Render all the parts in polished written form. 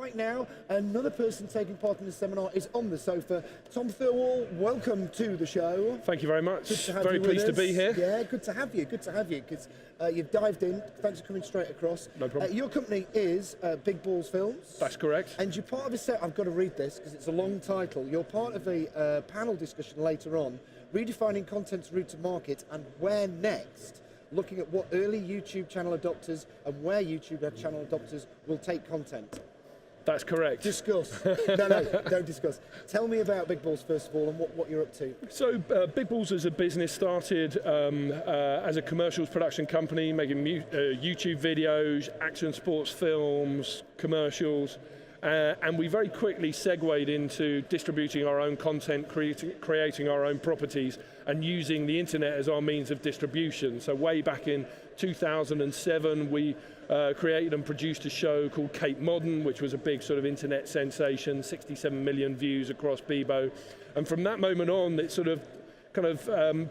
right now, another person taking part in the seminar is on the sofa. Tom Thirlwall, welcome to the show. Thank you very much. Good to have very you with pleased to us. be here. Yeah, good to have you, because you've dived in. Thanks for coming straight across. No problem. Your company is Big Balls Films. That's correct. And you're part of a set, I've got to read this because it's a long title. You're part of a panel discussion later on, redefining content's route to market and where next, looking at what early YouTube channel adopters and where YouTube channel adopters will take content. That's correct. Discuss. No, don't discuss. Tell me about Big Balls first of all and what you're up to. So Big Balls as a business started as a commercials production company, making YouTube videos, action sports films, commercials, and we very quickly segued into distributing our own content, creating our own properties, and using the internet as our means of distribution. So way back in 2007, we created and produced a show called Cape Modern, which was a big sort of internet sensation, 67 million views across Bebo. And from that moment on, it sort of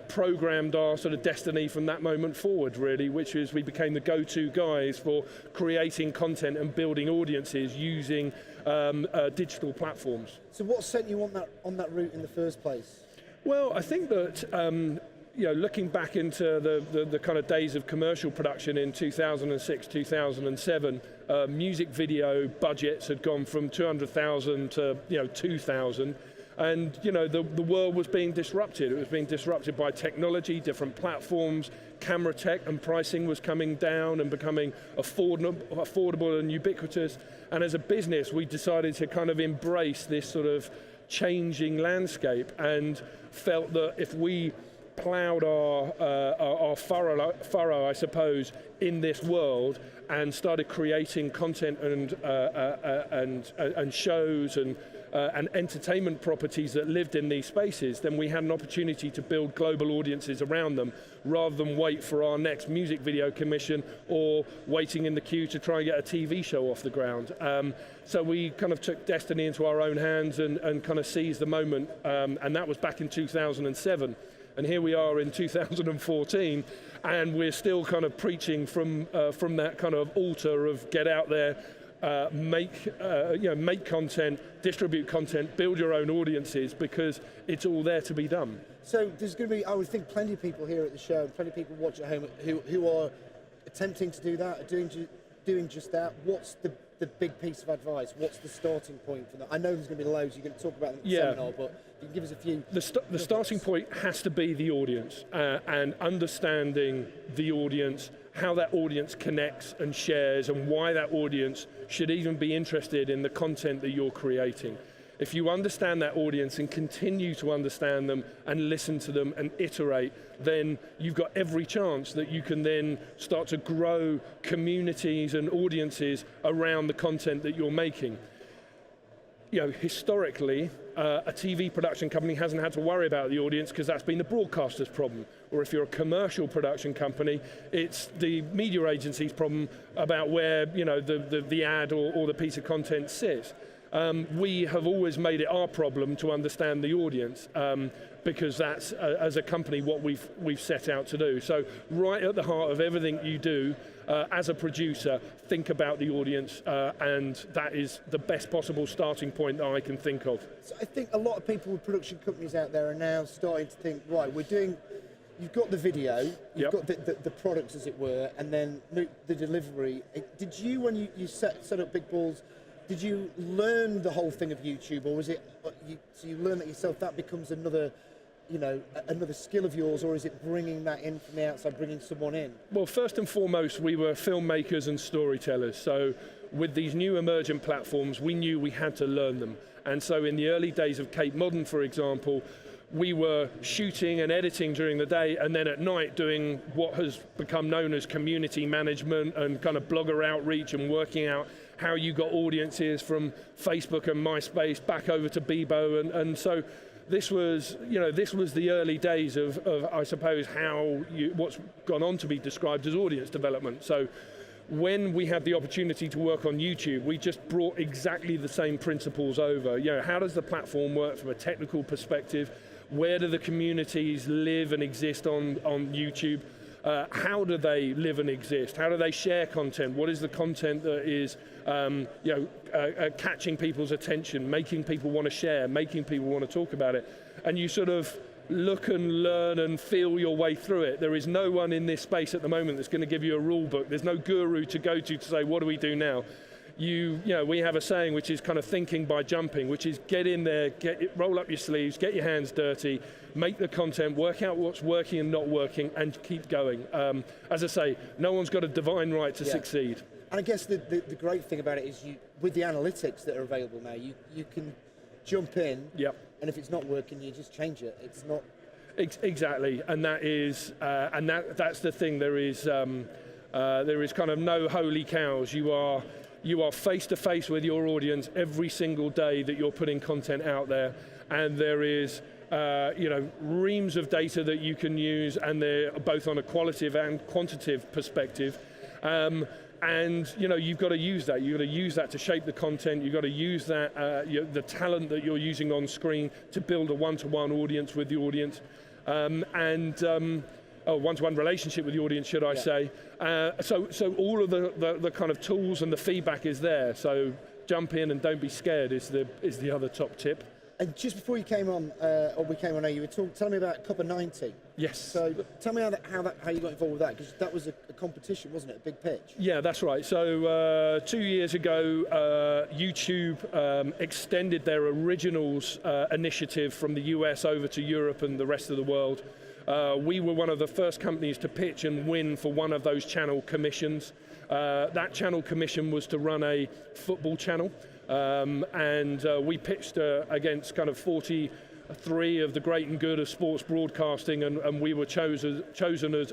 programmed our sort of destiny from that moment forward, really, which is we became the go-to guys for creating content and building audiences using digital platforms. So what sent you on that route in the first place? Well, I think that looking back into the kind of days of commercial production in 2006, 2007, music video budgets had gone from 200,000 to 2,000. And the world was being disrupted. It was being disrupted by technology, different platforms, camera tech and pricing was coming down and becoming affordable and ubiquitous. And as a business, we decided to kind of embrace this sort of changing landscape and felt that if we ploughed our furrow, I suppose, in this world and started creating content and shows and entertainment properties that lived in these spaces, then we had an opportunity to build global audiences around them rather than wait for our next music video commission or waiting in the queue to try and get a TV show off the ground. So we kind of took destiny into our own hands and kind of seized the moment, and that was back in 2007. And here we are in 2014, and we're still kind of preaching from that kind of altar of get out there, make content, distribute content, build your own audiences, because it's all there to be done. So there's going to be, I would think, plenty of people here at the show, plenty of people watch at home who are attempting to do that, doing just that. What's the big piece of advice? What's the starting point for that? I know there's going to be loads, you're going to talk about them in the seminar, but you can give us a few. The starting point has to be the audience, and understanding the audience, how that audience connects and shares, and why that audience should even be interested in the content that you're creating. If you understand that audience and continue to understand them and listen to them and iterate, then you've got every chance that you can then start to grow communities and audiences around the content that you're making. Historically, a TV production company hasn't had to worry about the audience because that's been the broadcaster's problem. Or if you're a commercial production company, it's the media agency's problem about where the ad or the piece of content sits. We have always made it our problem to understand the audience, because that's, as a company, what we've set out to do. So right at the heart of everything you do, as a producer, think about the audience, and that is the best possible starting point that I can think of. So I think a lot of people with production companies out there are now starting to think, right, you've got the video, you've got the products, as it were, and then the delivery. Did you, when you set up Big Balls, did you learn the whole thing of YouTube, or was it, so you learn that yourself, that becomes another skill of yours, or is it bringing that in from the outside, bringing someone in? Well, first and foremost, we were filmmakers and storytellers. So with these new emergent platforms, we knew we had to learn them. And so in the early days of Cape Modern, for example, we were shooting and editing during the day, and then at night doing what has become known as community management and kind of blogger outreach, and working out how you got audiences from Facebook and MySpace back over to Bebo, and so this was the early days of I suppose what's gone on to be described as audience development. So when we had the opportunity to work on YouTube, we just brought exactly the same principles over. How does the platform work from a technical perspective? Where do the communities live and exist on YouTube? how do they live and exist? How do they share content? What is the content that is catching people's attention, making people want to share, making people want to talk about it? And you sort of look and learn and feel your way through it. There is no one in this space at the moment that's going to give you a rule book. There's no guru to go to say, what do we do now? You know, we have a saying which is kind of thinking by jumping, which is get in there, roll up your sleeves, get your hands dirty, make the content, work out what's working and not working, and keep going. As I say, no one's got a divine right to succeed. And I guess the great thing about it is with the analytics that are available now, you can jump in, and if it's not working, you just change it. It's not... Exactly, and that is, that's the thing. There is kind of no holy cows. You are face to face with your audience every single day that you're putting content out there, and there is reams of data that you can use, and they're both on a qualitative and quantitative perspective. And you've got to use that. You've got to use that to shape the content. You've got to use that the talent that you're using on screen to build a one-to-one audience with the audience, one-to-one relationship with the audience, should I say. So all of the kind of tools and the feedback is there. So jump in and don't be scared is the other top tip. And just before you came on, or we came on air, you were telling me about Copper 90. Yes. So tell me how you got involved with that, because that was a competition, wasn't it? A big pitch. Yeah, that's right. So 2 years ago, YouTube extended their originals initiative from the US over to Europe and the rest of the world. We were one of the first companies to pitch and win for one of those channel commissions. That channel commission was to run a football channel. And we pitched against kind of 43 of the great and good of sports broadcasting, and we were chosen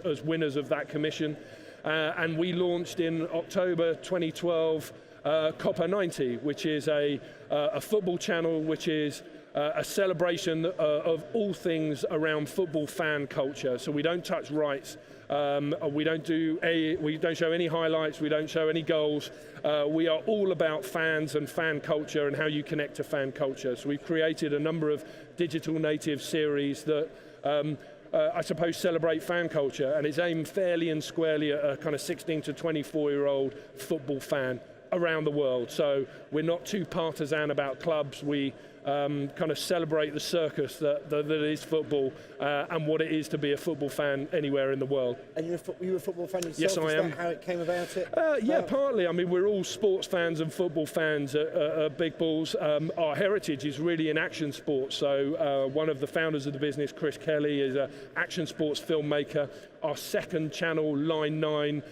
as winners of that commission. And we launched in October 2012 Copper 90, which is a football channel which is a celebration of all things around football fan culture. So we don't touch rights. We don't show any highlights. We don't show any goals. We are all about fans and fan culture and how you connect to fan culture. So we've created a number of digital native series that I suppose celebrate fan culture, and it's aimed fairly and squarely at a kind of 16 to 24-year-old football fan around the world. So we're not too partisan about clubs. We kind of celebrate the circus that is football and what it is to be a football fan anywhere in the world. And you're a football fan yourself? Yes, I am. Is that how it came about it? Yeah, partly. I mean, we're all sports fans and football fans at Big Balls. Our heritage is really in action sports. So one of the founders of the business, Chris Kelly, is an action sports filmmaker. Our second channel, Line 9,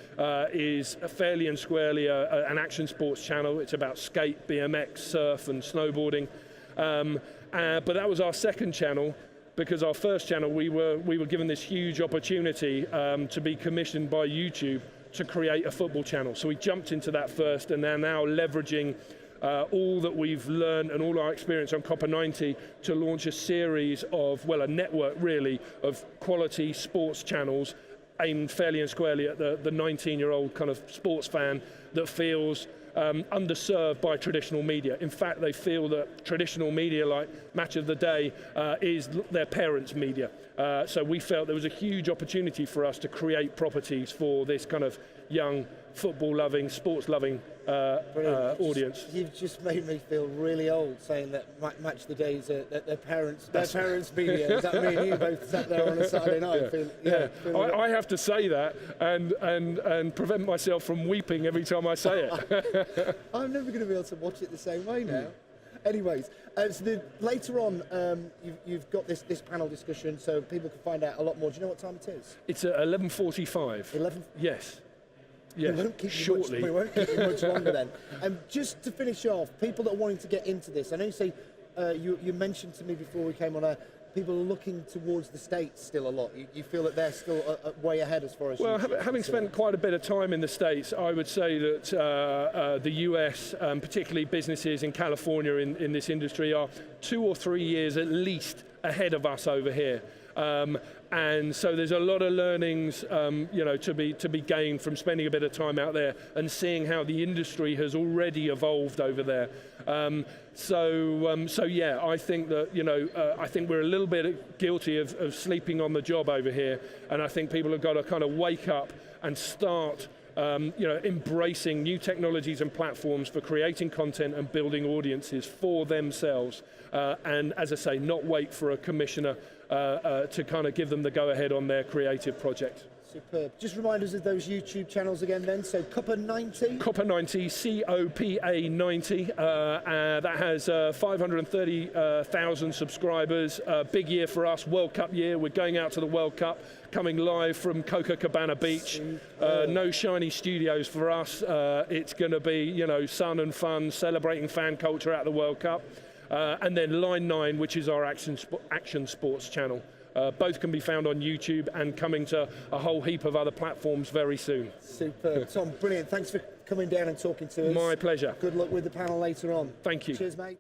is fairly and squarely an action sports channel. It's about skate, BMX, surf and snowboarding. But that was our second channel, because our first channel, we were given this huge opportunity to be commissioned by YouTube to create a football channel. So we jumped into that first, and are now leveraging all that we've learned and all our experience on Copper 90 to launch a series of, well, a network really, of quality sports channels aimed fairly and squarely at the 19-year-old kind of sports fan that feels underserved by traditional media. In fact, they feel that traditional media like Match of the Day is their parents' media. So we felt there was a huge opportunity for us to create properties for this kind of young, football-loving, sports-loving audience. You've just made me feel really old saying that Match of the Day is their parents' media. Does that mean you both sat there on a Saturday night? I have to say that and prevent myself from weeping every time I say it. I'm never going to be able to watch it the same way now. Anyways, so later on, you've got this panel discussion, so people can find out a lot more. Do you know what time it is? It's at 11:45. 11? Yes. Yes, we won't keep you much longer then. Just to finish off, people that are wanting to get into this, I know you say, you mentioned to me before we came on air, people are looking towards the States still a lot. You feel that they're still way ahead as far as... Well, having spent quite a bit of time in the States, I would say that the US, particularly businesses in California in this industry, are 2 or 3 years at least ahead of us over here. And so there's a lot of learnings, to be gained from spending a bit of time out there and seeing how the industry has already evolved over there. So yeah, I think that I think we're a little bit guilty of sleeping on the job over here, and I think people have got to kind of wake up and start. Embracing new technologies and platforms for creating content and building audiences for themselves. And as I say, not wait for a commissioner to kind of give them the go-ahead on their creative project. Superb. Just remind us of those YouTube channels again then. So Copper 90? Copper 90, COPA 90. That has 530,000 subscribers. Big year for us, World Cup year. We're going out to the World Cup, coming live from Copacabana Beach. No shiny studios for us. It's going to be, sun and fun, celebrating fan culture at the World Cup. And then Line 9, which is our action sports channel. Both can be found on YouTube and coming to a whole heap of other platforms very soon. Superb. Tom, brilliant. Thanks for coming down and talking to us. My pleasure. Good luck with the panel later on. Thank you. Cheers, mate.